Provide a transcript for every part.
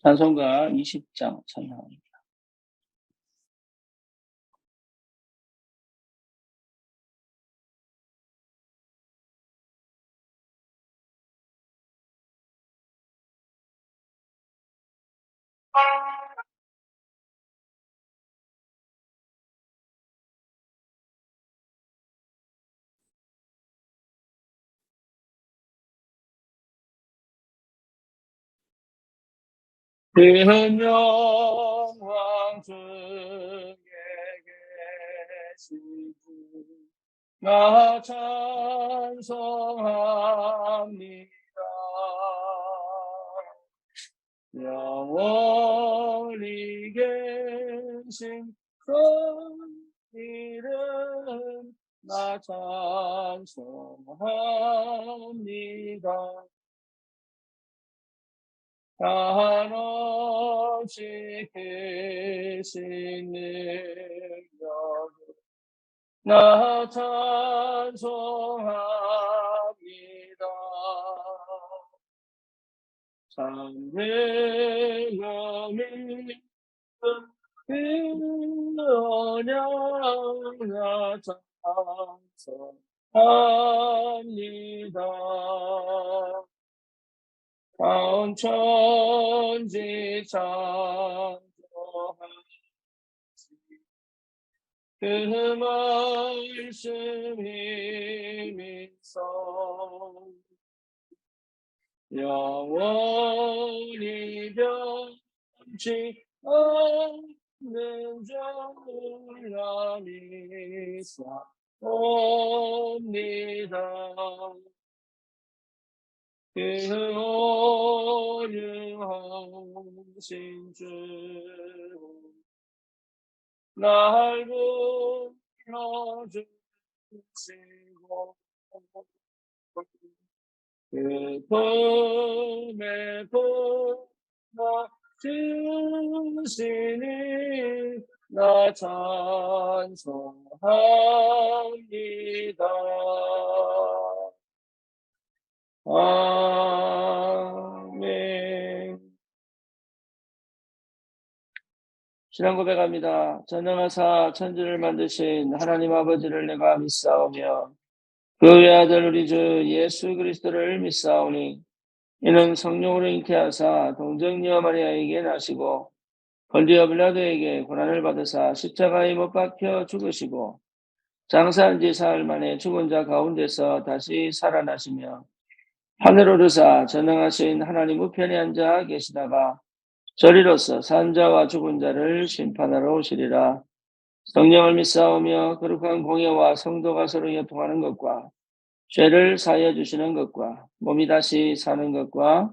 찬송가 20장 찬양합니다. 큰 영광 중에 계시지 나 찬송합니다. 영원히 계신 그 이름 나 찬송합니다. 한없이 크신 능력 나 찬송합니다. 참되음이 그 언약 나 찬송합니다. 온 천지 창조하신 그 말씀 힘있어 영원히 변치 않는 자라 믿사옵니다. 그 온유하신 주 날 불러주시고 그 품에 품어 주시니 나 찬송합니다. 아멘. 신앙 고백합니다. 전능하사 천지를 만드신 하나님 아버지를 내가 믿사오며 그 외아들 우리 주 예수 그리스도를 믿사오니 이는 성령으로 잉태하사 동정녀 마리아에게 나시고 본디오 빌라도에게 고난을 받으사 십자가에 못 박혀 죽으시고 장사한 지 사흘 만에 죽은 자 가운데서 다시 살아나시며 하늘 오르사 전능하신 하나님 우편에 앉아 계시다가 저리로서 산 자와 죽은 자를 심판하러 오시리라. 성령을 믿사오며 거룩한 공예와 성도가 서로 교통하는 것과 죄를 사하여 주시는 것과 몸이 다시 사는 것과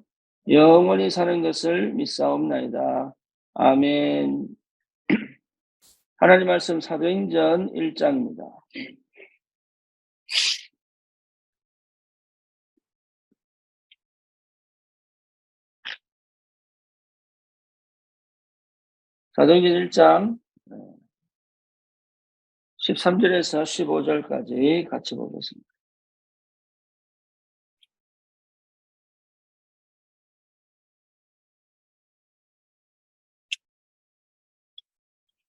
영원히 사는 것을 믿사옵나이다. 아멘. 하나님 말씀 사도행전 1장입니다. 사도행전 1장 13절에서 15절까지 같이 보겠습니다.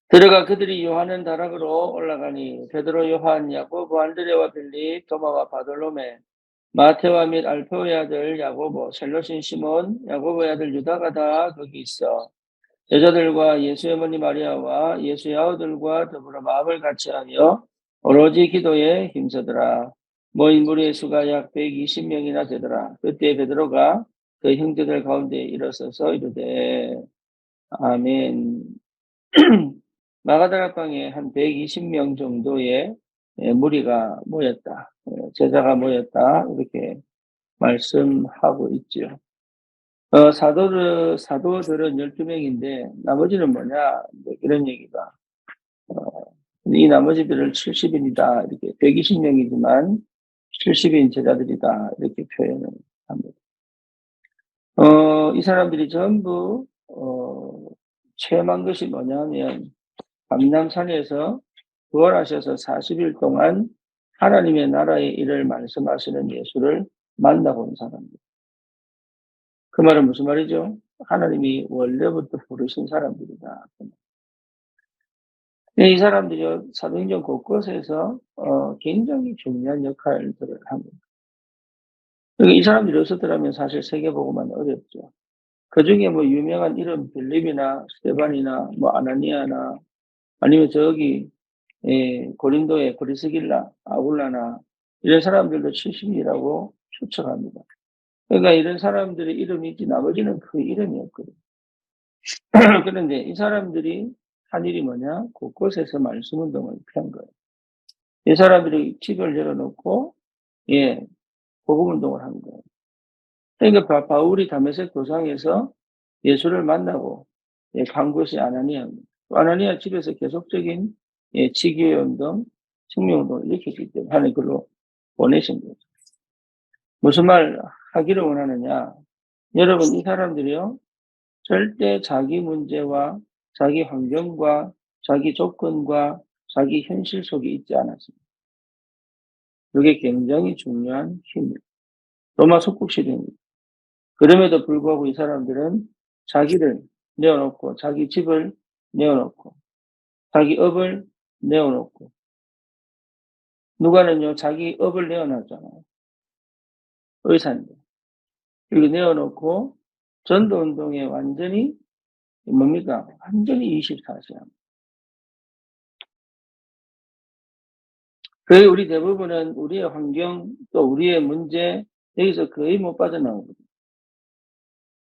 들어가 그들이 요한은 다락으로 올라가니 베드로, 요한, 야고보, 안드레와 빌립, 도마와 바돌로메, 마테와 및 알페오의 아들 야고보, 셀로신 시몬, 야고보의 아들 유다가 다 거기 있어 여자들과 예수의 어머니 마리아와 예수의 아우들과 더불어 마음을 같이하여 오로지 기도에 힘쓰더라. 모인 무리의 수가 약 120명이나 되더라. 그때 베드로가 그 형제들 가운데 일어서서 이르되 아멘. 마가다락방에 한 120명 정도의 무리가 모였다. 제자가 모였다. 이렇게 말씀하고 있죠. 사도들은 12명인데 나머지는 뭐냐? 이런 얘기가. 이 나머지들은 70인이다. 이렇게 120명이지만 70인 제자들이다. 이렇게 표현을 합니다. 이 사람들이 전부 체험한 것이 뭐냐면 감람산에서 부활하셔서 40일 동안 하나님의 나라의 일을 말씀하시는 예수를 만나본 사람들. 그 말은 무슨 말이죠? 하나님이 원래부터 부르신 사람들이다. 이 사람들이 사도행전 곳곳에서 굉장히 중요한 역할들을 합니다. 이 사람들이 없었더라면 사실 세계복음은 어렵죠. 그중에 뭐 유명한 이름 빌립이나 스데반이나 뭐 아나니아나 아니면 저기 고린도의 브리스길라, 아굴라나 이런 사람들도 70이라고 추측합니다. 그러니까 이런 사람들의 이름이지 나머지는 그 이름이 없거든요. 그런데 이 사람들이 한 일이 뭐냐? 곳곳에서 말씀 운동을 편 거예요. 이 사람들이 집을 열어놓고 복음 운동을 한 거예요. 그러니까 바울이 다메섹 도상에서 예수를 만나고 간 곳이 아나니아입니다. 아나니아 집에서 계속적인 지교회 운동, 생명 운동을 일으켰기 때문에 하나님 그걸로 보내신 거죠. 무슨 말 하기를 원하느냐? 여러분 이 사람들이요 절대 자기 문제와 자기 환경과 자기 조건과 자기 현실 속에 있지 않았습니다. 이게 굉장히 중요한 힘입니다. 로마 속국시대입니다. 그럼에도 불구하고 이 사람들은 자기를 내어놓고 자기 집을 내어놓고 자기 업을 내어놓고 누가는요 자기 업을 내어놨잖아요. 의사인데 이렇게 내어놓고 전도운동에 완전히 뭡니까? 완전히 24시간. 거의 우리 대부분은 우리의 환경 또 우리의 문제 여기서 거의 못 빠져나오거든요.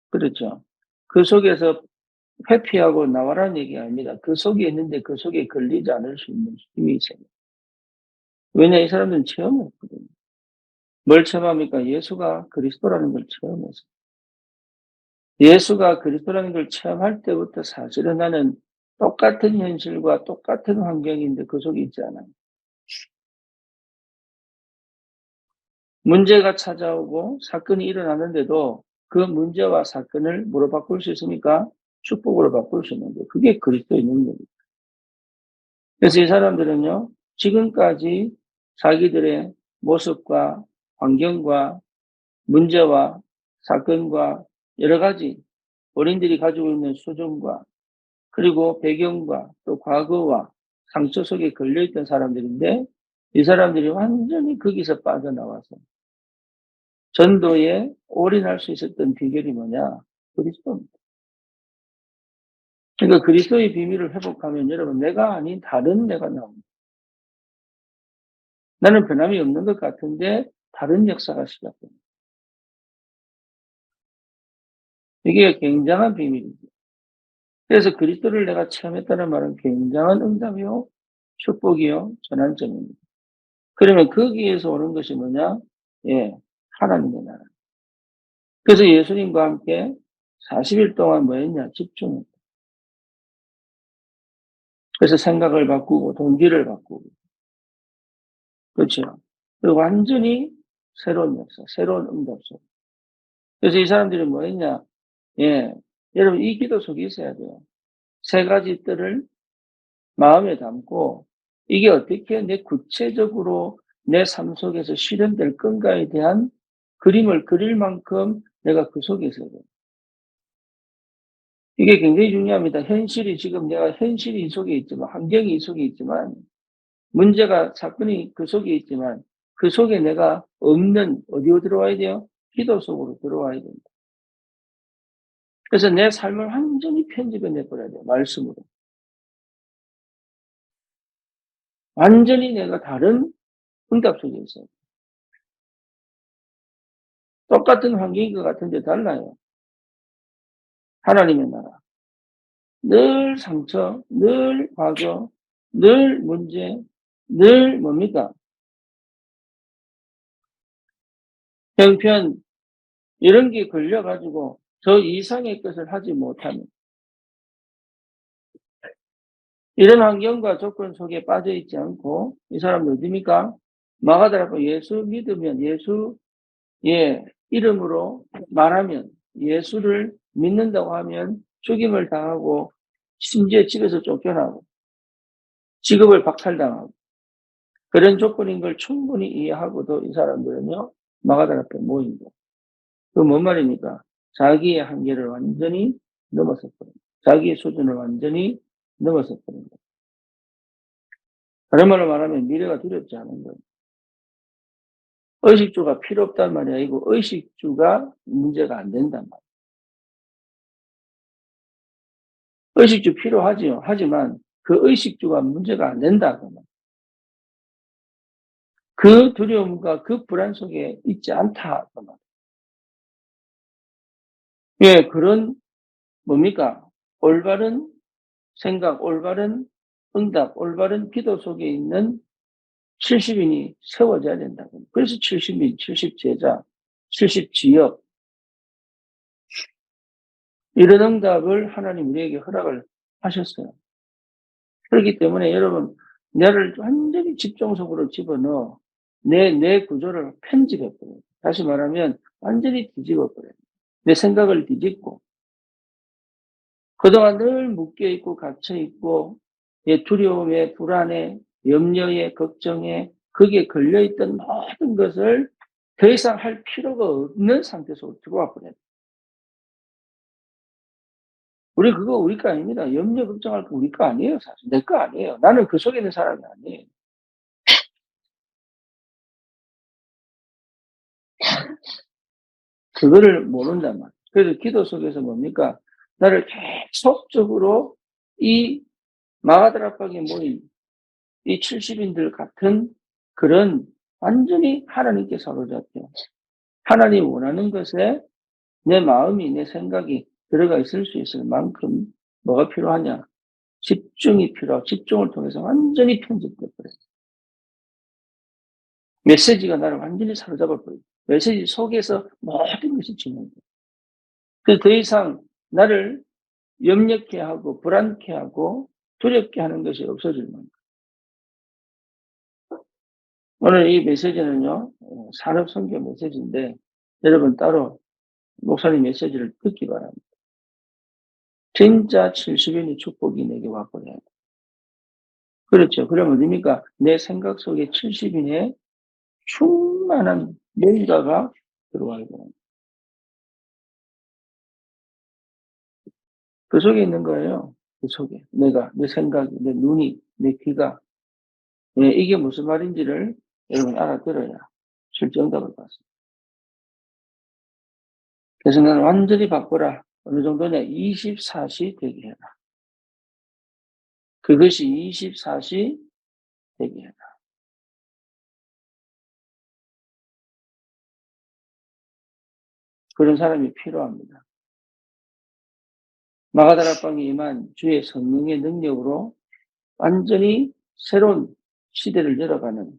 그렇죠. 그 속에서 회피하고 나와라는 얘기 아닙니다. 그 속에 있는데 그 속에 걸리지 않을 수 있는 힘이 있어요. 왜냐 이 사람들은 체험했거든요. 뭘 체험합니까? 예수가 그리스도라는 걸 체험했어요. 예수가 그리스도라는 걸 체험할 때부터 사실은 나는 똑같은 현실과 똑같은 환경인데 그 속에 있지 않아요. 문제가 찾아오고 사건이 일어나는데도 그 문제와 사건을 뭐로 바꿀 수 있습니까? 축복으로 바꿀 수 있는데 그게 그리스도의 능력입니다. 그래서 이 사람들은요 지금까지 자기들의 모습과 환경과 문제와 사건과 여러 가지 본인들이 가지고 있는 수준과 그리고 배경과 또 과거와 상처 속에 걸려있던 사람들인데 이 사람들이 완전히 거기서 빠져나와서 전도에 올인할 수 있었던 비결이 뭐냐? 그리스도입니다. 그러니까 그리스도의 비밀을 회복하면 여러분 내가 아닌 다른 내가 나옵니다. 나는 변함이 없는 것 같은데 다른 역사가 시작됩니다. 이게 굉장한 비밀이죠. 그래서 그리스도를 내가 체험했다는 말은 굉장한 응답이요, 축복이요, 전환점입니다. 그러면 거기에서 오는 것이 뭐냐? 하나님의 나라. 그래서 예수님과 함께 40일 동안 뭐 했냐? 집중했다. 그래서 생각을 바꾸고 동기를 바꾸고 그렇죠. 그리고 완전히 새로운 역사, 새로운 응답 속. 그래서 이 사람들이 뭐 했냐? 여러분 이 기도 속에 있어야 돼요. 세 가지 뜰을 마음에 담고 이게 어떻게 내 구체적으로 내 삶 속에서 실현될 건가에 대한 그림을 그릴 만큼 내가 그 속에 있어야 돼요. 이게 굉장히 중요합니다. 현실이 지금 내가 현실이 이 속에 있지만 환경이 이 속에 있지만 문제가 사건이 그 속에 있지만 그 속에 내가 없는 어디로 들어와야 돼요? 기도 속으로 들어와야 됩니다. 그래서 내 삶을 완전히 편집해 내버려야 돼요. 말씀으로. 완전히 내가 다른 응답 속에 있어요. 똑같은 환경인 것 같은데 달라요. 하나님의 나라. 늘 상처, 늘 과거, 늘 문제, 늘 뭡니까? 형편, 이런 게 걸려가지고 저 이상의 것을 하지 못하는 이런 환경과 조건 속에 빠져 있지 않고 이 사람들 어디입니까? 마가다라고 예수 믿으면 이름으로 말하면 예수를 믿는다고 하면 죽임을 당하고 심지어 집에서 쫓겨나고 직업을 박탈당하고 그런 조건인 걸 충분히 이해하고도 이 사람들은요 마가다라 앞에 모인 거예요. 그 뭔 말입니까? 자기의 한계를 완전히 넘어섰거든요. 자기의 수준을 완전히 넘어섰거든요. 다른 말로 말하면 미래가 두렵지 않은 거예요. 의식주가 필요 없단 말이 아니고 의식주가 문제가 안 된단 말이에요. 의식주 필요하지요. 하지만 그 의식주가 문제가 안 된다. 그 두려움과 그 불안 속에 있지 않다. 예, 그런 뭡니까? 올바른 생각, 올바른 응답, 올바른 기도 속에 있는 70인이 세워져야 된다고. 그래서 70인, 70제자, 70지역 이런 응답을 하나님 우리에게 허락을 하셨어요. 그렇기 때문에 여러분 나를 완전히 집중 속으로 집어넣어 내 구조를 편집해버려요. 다시 말하면 완전히 뒤집어버려요. 내 생각을 뒤집고 그동안 늘 묶여있고 갇혀있고 두려움에 불안에 염려에 걱정에 거기에 걸려있던 모든 것을 더 이상 할 필요가 없는 상태 속으로 들어와 버려요. 우리 거 아닙니다. 염려 걱정할 거 우리 거 아니에요. 사실 내 거 아니에요. 나는 그 속에 있는 사람이 아니에요. 그거를 모른단 말이에요. 그래서 기도 속에서 뭡니까? 나를 계속적으로 이 마가다라 압박에 모인 이 70인들 같은 그런 완전히 하나님께 사로잡혀 하나님 원하는 것에 내 마음이 내 생각이 들어가 있을 수 있을 만큼 뭐가 필요하냐? 집중이 필요하고 집중을 통해서 완전히 편집돼 버려요. 메시지가 나를 완전히 사로잡아 버려요. 메시지 속에서 모든 것이 진행돼요. 그래서 더 이상 나를 염려케 하고 불안케 하고 두렵게 하는 것이 없어질 만큼. 오늘 이 메시지는요, 산업선교 메시지인데, 여러분 따로 목사님 메시지를 듣기 바랍니다. 진짜 70인의 축복이 내게 왔거든요. 그렇죠. 그러면 어딥니까? 내 생각 속에 70인의 충만한 뭔가가 들어와야 돼요. 그 속에 있는 거예요. 그 속에. 내 생각이, 내 눈이, 내 귀가. 예, 이게 무슨 말인지를 여러분 알아들어야 실제 응답을 받습니다. 그래서 나는 완전히 바꾸라. 어느 정도냐? 24시 되게 해라. 그것이 24시 되게 해라. 그런 사람이 필요합니다. 마가다락방에 임한 주의 성령의 능력으로 완전히 새로운 시대를 열어가는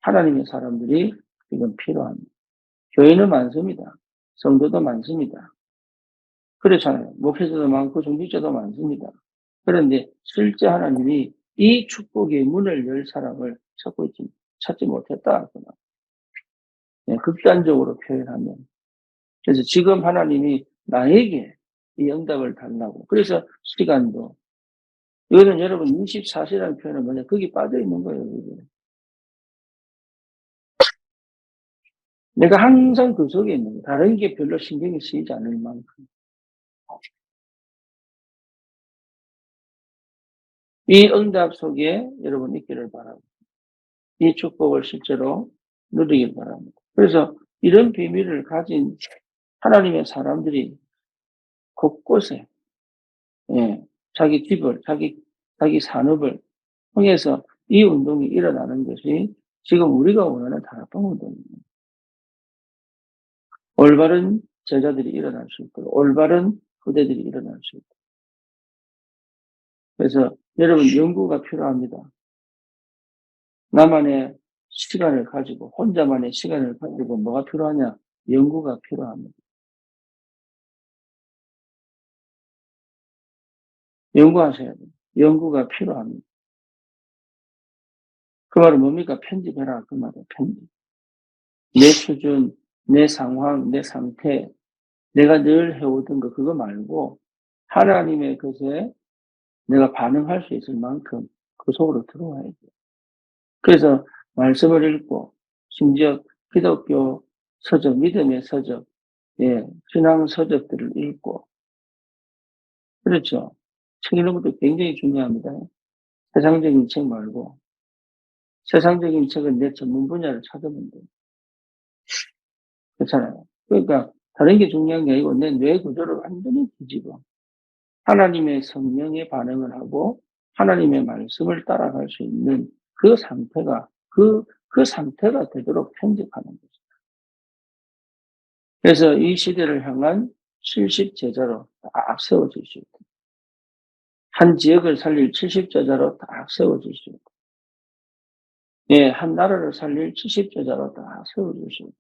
하나님의 사람들이 지금 필요합니다. 교회는 많습니다. 성도도 많습니다. 그렇잖아요. 목회자도 많고 종직자도 많습니다. 그런데 실제 하나님이 이 축복의 문을 열 사람을 찾지 못했다. 네, 극단적으로 표현하면. 그래서 지금 하나님이 나에게 이 응답을 달라고. 그래서 시간도. 이거는 여러분 24시라는 표현은 뭐냐. 거기 빠져 있는 거예요. 이게. 내가 항상 그 속에 있는 거예요. 다른 게 별로 신경이 쓰이지 않을 만큼. 이 응답 속에 여러분 있기를 바라고. 이 축복을 실제로 누리길 바랍니다. 그래서 이런 비밀을 가진 하나님의 사람들이 곳곳에, 예, 자기 집을, 자기 산업을 통해서 이 운동이 일어나는 것이 지금 우리가 원하는 다락방 운동입니다. 올바른 제자들이 일어날 수 있고, 올바른 후대들이 일어날 수 있고. 그래서 여러분 연구가 필요합니다. 나만의 시간을 가지고, 혼자만의 시간을 가지고 뭐가 필요하냐? 연구가 필요합니다. 연구하셔야 돼요. 연구가 필요합니다. 그 말은 뭡니까? 편집해라. 그 말은 편집. 내 수준, 내 상황, 내 상태, 내가 늘 해오던 거 그거 말고 하나님의 것에 내가 반응할 수 있을 만큼 그 속으로 들어와야 돼요. 그래서 말씀을 읽고 심지어 기독교 서적, 믿음의 서적, 신앙 서적들을 읽고, 그렇죠. 책 읽는 것도 굉장히 중요합니다. 세상적인 책 말고, 세상적인 책은 내 전문 분야를 찾으면 돼요. 그렇잖아요. 그러니까 다른 게 중요한 게 아니고 내 뇌 구조를 완전히 뒤집어 하나님의 성령에 반응을 하고 하나님의 말씀을 따라갈 수 있는 그 상태가 그 상태가 되도록 편집하는 거죠. 그래서 이 시대를 향한 70 제자로 딱 세워질 수 있다. 한 지역을 살릴 70 제자로 딱 세워질 수 있다. 한 나라를 살릴 70 제자로 딱 세워질 수 있다.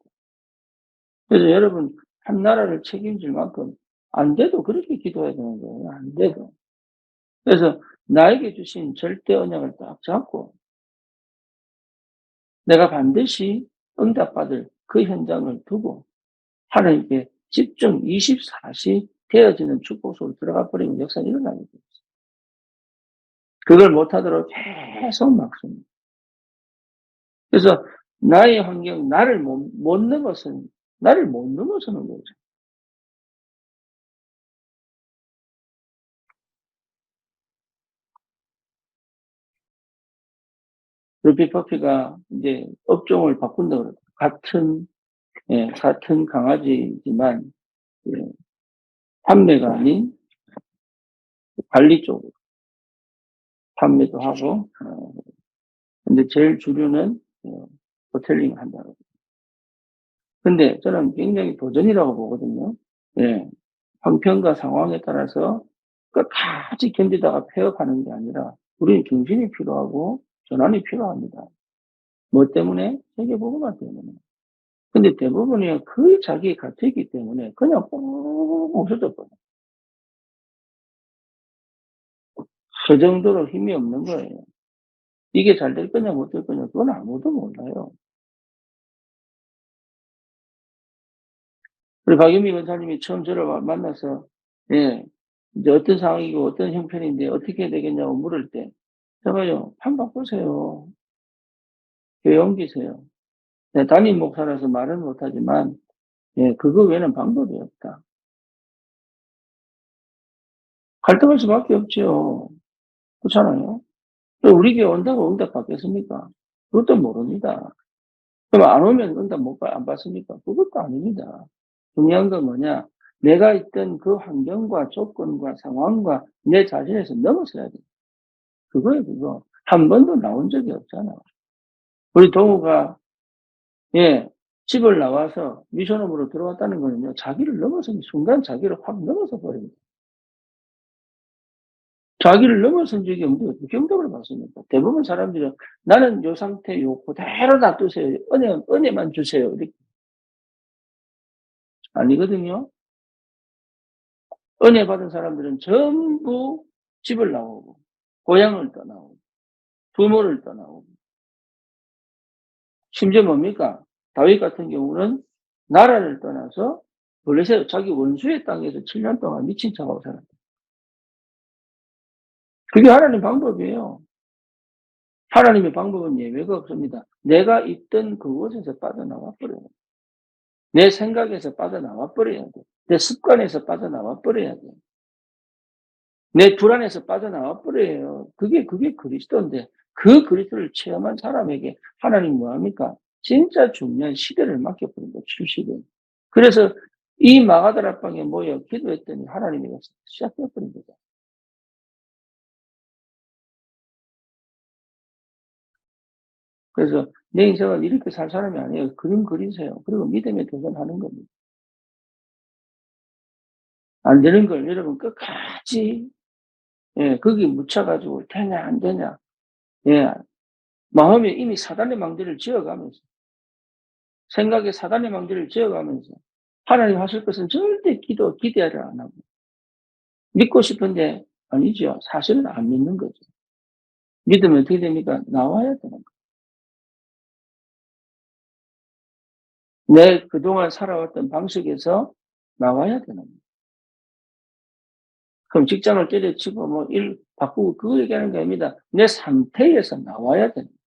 그래서 여러분 한 나라를 책임질 만큼 안 돼도 그렇게 기도해야 되는 거예요. 안 돼도. 그래서 나에게 주신 절대 언약을 딱 잡고 내가 반드시 응답받을 그 현장을 두고 하나님께 집중 24시 되어지는 축복 속으로 들어가 버리면 역사는 일어나게 돼요. 그걸 못하도록 계속 막습니다. 그래서 나의 환경, 나를 못 넘어서는 거죠. 루피 퍼피가 이제 업종을 바꾼다고 그래요. 같은 강아지지만, 예, 판매가 아닌 관리 쪽으로 판매도 하고, 근데 제일 주류는, 호텔링을 한다고. 근데 저는 굉장히 도전이라고 보거든요. 예. 형편과 상황에 따라서 끝까지 견디다가 폐업하는 게 아니라 우리는 경신이 필요하고 전환이 필요합니다. 뭐 때문에? 세계보고만 때문에. 근데 대부분이 거의 자기에 갇혀있기 때문에 그냥 꼭 없어져 버려요. 그 정도로 힘이 없는 거예요. 이게 잘 될 거냐 못 될 거냐 그건 아무도 몰라요. 우리 박유미 원사님이 처음 저를 만나서 예, 이제 어떤 상황이고 어떤 형편인데 어떻게 해야 되겠냐고 물을 때 제가요, 판 바꾸세요. 교회 옮기세요. 네, 담임 목사라서 말은 못하지만 그거 외에는 방법이 없다. 갈등할 수밖에 없죠. 그렇잖아요. 또 우리 교회 온다고 응답 받겠습니까? 그것도 모릅니다. 그럼 안 오면 응답 안 받습니까? 그것도 아닙니다. 중요한 건 뭐냐? 내가 있던 그 환경과 조건과 상황과 내 자신에서 넘어서야 돼. 그거예요, 그거. 한 번도 나온 적이 없잖아. 우리 동우가, 예, 집을 나와서 미션홈으로 들어왔다는 거는요, 자기를 넘어선, 순간 자기를 확 넘어서 버립니다. 자기를 넘어선 적이 없는데 어떻게 응답을 받습니까? 대부분 사람들은 나는 요 상태 요 그대로 놔두세요. 은혜만 주세요. 이렇게. 아니거든요. 은혜 받은 사람들은 전부 집을 나오고, 고향을 떠나오고, 부모를 떠나오고, 심지어 뭡니까? 다윗 같은 경우는 나라를 떠나서 블레셋 자기 원수의 땅에서 7년 동안 미친 척하고 살았다. 그게 하나님 방법이에요. 하나님의 방법은 예외가 없습니다. 내가 있던 그곳에서 빠져나와 버려요. 내 생각에서 빠져나와 버려야 돼. 내 습관에서 빠져나와 버려야 돼. 내 불안에서 빠져나와 버려요. 그게 그리스도인데 그 그리스도를 체험한 사람에게 하나님 뭐합니까? 진짜 중요한 시대를 맡겨버린 거예요. 출시대. 그래서 이 마가다라 방에 모여 기도했더니 하나님이 시작해버린 거죠. 그래서 내 인생은 이렇게 살 사람이 아니에요. 그림 그리세요. 그리고 믿음에 도전하는 겁니다. 안 되는 걸 여러분 끝까지 거기 묻혀가지고 되냐 안 되냐. 예, 마음에 이미 사단의 망대를 지어가면서 생각에 사단의 망대를 지어가면서 하나님 하실 것은 절대 기대를 안 하고 믿고 싶은데 아니죠. 사실은 안 믿는 거죠. 믿으면 어떻게 됩니까? 나와야 되는 거예요. 내 그동안 살아왔던 방식에서 나와야 되는 거예요. 그럼 직장을 때려치고 뭐 일 바꾸고 그거 얘기하는 게 아닙니다. 내 상태에서 나와야 되는 거예요.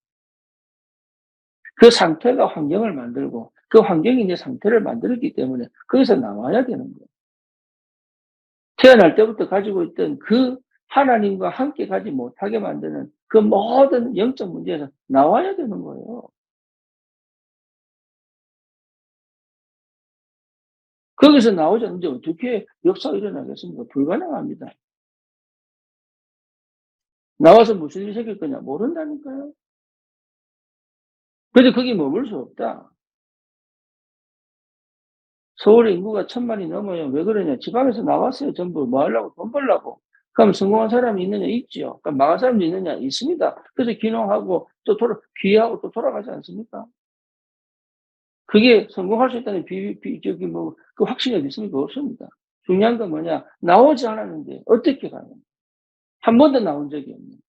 그 상태가 환경을 만들고 그 환경이 내 상태를 만들었기 때문에 거기서 나와야 되는 거예요. 태어날 때부터 가지고 있던 그 하나님과 함께 가지 못하게 만드는 그 모든 영적 문제에서 나와야 되는 거예요. 거기서 나오지 않는데 어떻게 역사가 일어나겠습니까? 불가능합니다. 나와서 무슨 일이 생길 거냐 모른다니까요. 그래도 거기 머물 수 없다. 서울 인구가 1,000만이 넘어요. 왜 그러냐? 지방에서 나왔어요. 전부 뭐 하려고? 돈 벌려고. 그럼 성공한 사람이 있느냐? 있지요. 그럼 망한 사람도 있느냐? 있습니다. 그래서 귀농하고 또 귀하고 또 돌아가지 않습니까? 그게 성공할 수 있다는 저기 그 확신이 어디 있습니까? 없습니다. 중요한 건 뭐냐? 나오지 않았는데 어떻게 가냐? 한 번도 나온 적이 없는.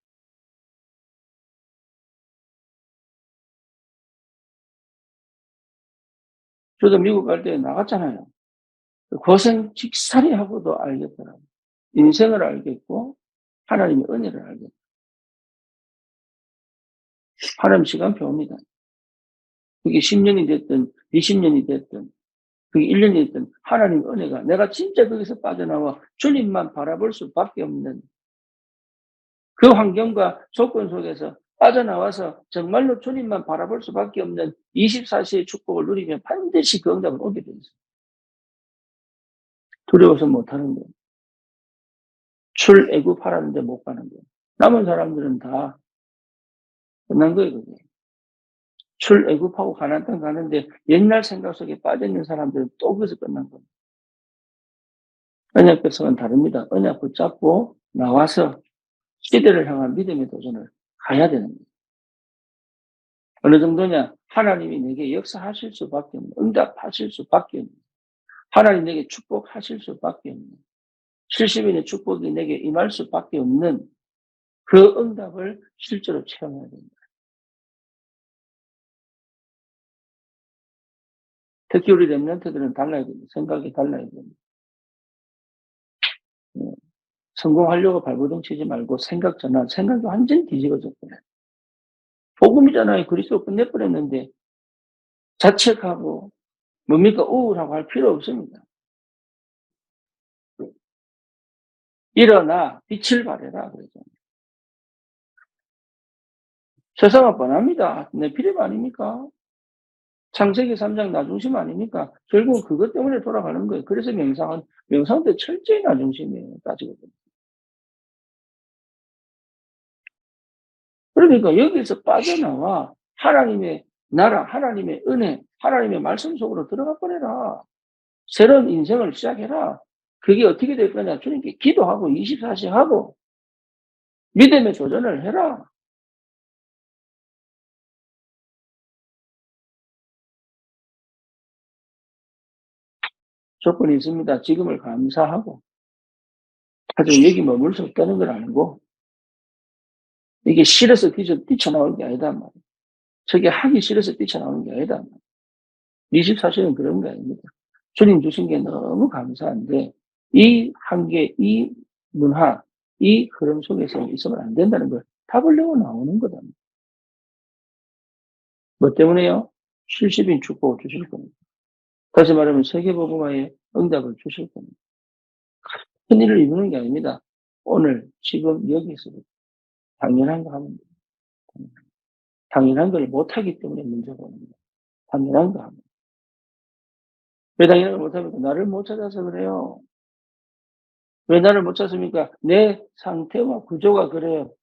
저도 미국 갈 때 나갔잖아요. 고생 직살이 하고도 알겠더라고요. 인생을 알겠고 하나님의 은혜를 알겠고 하나님 시간표입니다. 그게 10년이 됐든 20년이 됐든 그게 1년이 됐든 하나님의 은혜가 내가 진짜 거기서 빠져나와 주님만 바라볼 수밖에 없는 그 환경과 조건 속에서 빠져나와서 정말로 주님만 바라볼 수밖에 없는 24시의 축복을 누리면 반드시 그 응답은 오게 돼 있어요. 두려워서 못하는 거예요. 출애굽하라는데 못 가는 거예요. 남은 사람들은 다 끝난 거예요. 그게. 출애굽하고 가나안 땅 가는데 옛날 생각 속에 빠져있는 사람들은 또 거기서 끝난 거예요. 언약 백성은 다릅니다. 언약 붙잡고 나와서 시대를 향한 믿음의 도전을 가야 되는 거예요. 어느 정도냐? 하나님이 내게 역사하실 수밖에 없는, 응답하실 수밖에 없는, 하나님 내게 축복하실 수밖에 없는, 70인의 축복이 내게 임할 수밖에 없는 그 응답을 실제로 체험해야 됩니다. 특히 우리 렘넌트들은 달라야 됩니다. 생각이 달라야 됩니다. 성공하려고 발버둥 치지 말고 생각 전환, 생각이 완전히 뒤집어졌거든요. 복음이잖아요. 그리스도 끝내버렸는데 자책하고 뭡니까 우울하고 할 필요 없습니다. 일어나 빛을 발해라 그러죠. 세상은 뻔합니다. 내 필요 아닙니까? 창세기 3장 나중심 아닙니까? 결국 그것 때문에 돌아가는 거예요. 그래서 명상도 철저히 나중심이에요. 따지고 보면. 그러니까 여기서 빠져나와 하나님의 나라, 하나님의 은혜, 하나님의 말씀 속으로 들어가 버려라. 새로운 인생을 시작해라. 그게 어떻게 될 거냐? 주님께 기도하고 24시 하고 믿음의 도전을 해라. 조건이 있습니다. 지금을 감사하고 하지만 여기 머물 수 없다는 걸 알고 이게 싫어서 뛰쳐나오는 게 아니다 말이에요. 저게 하기 싫어서 뛰쳐나오는 게 아니다 말이에요. 24시는 그런 게 아닙니다. 주님 주신 게 너무 감사한데 이 한계, 이 문화, 이 흐름 속에서 있으면 안 된다는 걸 답을 내고 나오는 거다. 뭐 때문에요? 70인 축복을 주실 겁니다. 다시 말하면 세계복음화의 응답을 주실 겁니다. 큰 일을 이루는 게 아닙니다. 오늘, 지금, 여기서 당연한 거 하면 됩니다. 당연한 걸 못하기 때문에 문제가 오는 거예요. 당연한 거 하면. 왜 당연한 걸 못합니까? 나를 못 찾아서 그래요. 왜 나를 못 찾습니까? 내 상태와 구조가 그래요.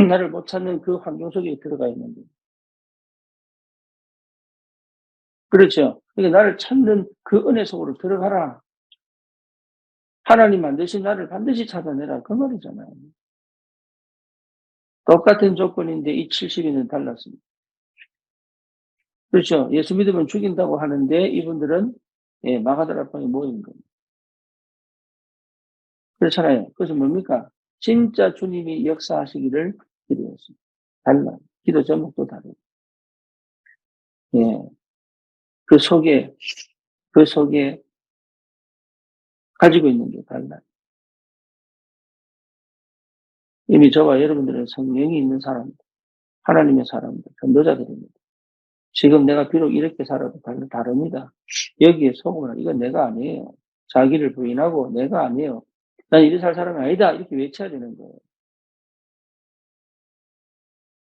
나를 못 찾는 그 환경 속에 들어가 있는데. 그렇죠. 그러니까 나를 찾는 그 은혜 속으로 들어가라. 하나님 만드신 나를 반드시 찾아내라. 그 말이잖아요. 똑같은 조건인데 이 70인은 달랐습니다. 그렇죠. 예수 믿으면 죽인다고 하는데 이분들은 마가다락방에 모인 겁니다. 그렇잖아요. 그래서 뭡니까? 진짜 주님이 역사하시기를 기도했습니다. 달라요. 기도 제목도 다르고. 예. 그 속에, 그 속에 가지고 있는 게 달라요. 이미 저와 여러분들은 성령이 있는 사람들, 하나님의 사람들, 전도자들입니다. 지금 내가 비록 이렇게 살아도 다릅니다. 여기에 속으면 이건 내가 아니에요. 자기를 부인하고 내가 아니에요. 난 이리 살 사람이 아니다. 이렇게 외쳐야 되는 거예요.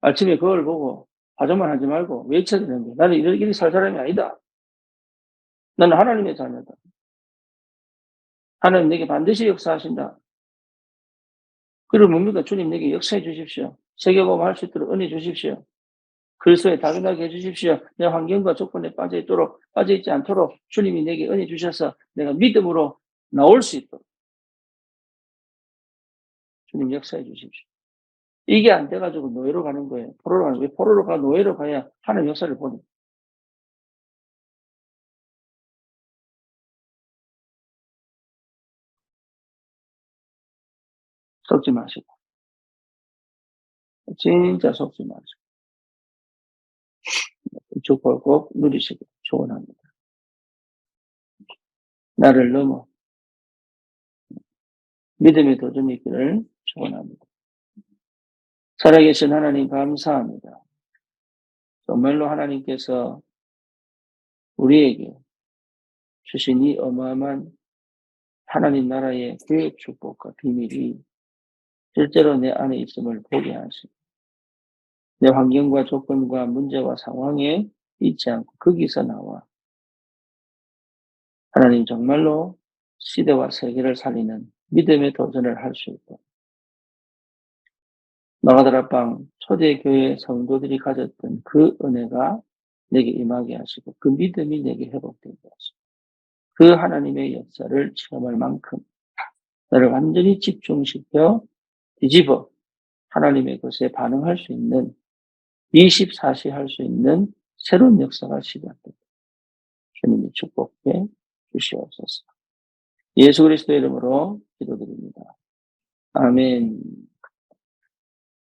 아침에 그걸 보고 화장만 하지 말고 외쳐야 되는 거예요. 나는 이리 살 사람이 아니다. 나는 하나님의 자녀다. 하나님 내게 반드시 역사하신다. 그럼 뭡니까? 주님 내게 역사해 주십시오. 세계복음 할 수 있도록 은혜 주십시오. 그리스도에 당연하게 해주십시오. 내 환경과 조건에 빠져있지 않도록 주님이 내게 은혜 주셔서 내가 믿음으로 나올 수 있도록 주님 역사해 주십시오. 이게 안 돼가지고 노예로 가는 거예요. 포로로 가는 거예요. 포로로 가 노예로 가야 하나님 역사를 보니. 속지 마시고. 진짜 속지 마시고. 축복을 꼭 누리시길 축원합니다. 나를 넘어 믿음의 도전이 있기를 축원합니다. 살아계신 하나님 감사합니다. 정말로 하나님께서 우리에게 주신 이 어마어마한 하나님 나라의 그 축복과 비밀이 실제로 내 안에 있음을 보게 하시고 내 환경과 조건과 문제와 상황에 있지 않고 거기서 나와 하나님 정말로 시대와 세계를 살리는 믿음의 도전을 할 수 있고 마가다락방 초대교회 성도들이 가졌던 그 은혜가 내게 임하게 하시고 그 믿음이 내게 회복되게 하시고 그 하나님의 역사를 체험할 만큼 나를 완전히 집중시켜 뒤집어 하나님의 것에 반응할 수 있는 24시 할 수 있는 새로운 역사가 시작됩니다. 주님이 축복해 주시옵소서. 예수 그리스도의 이름으로 기도드립니다. 아멘.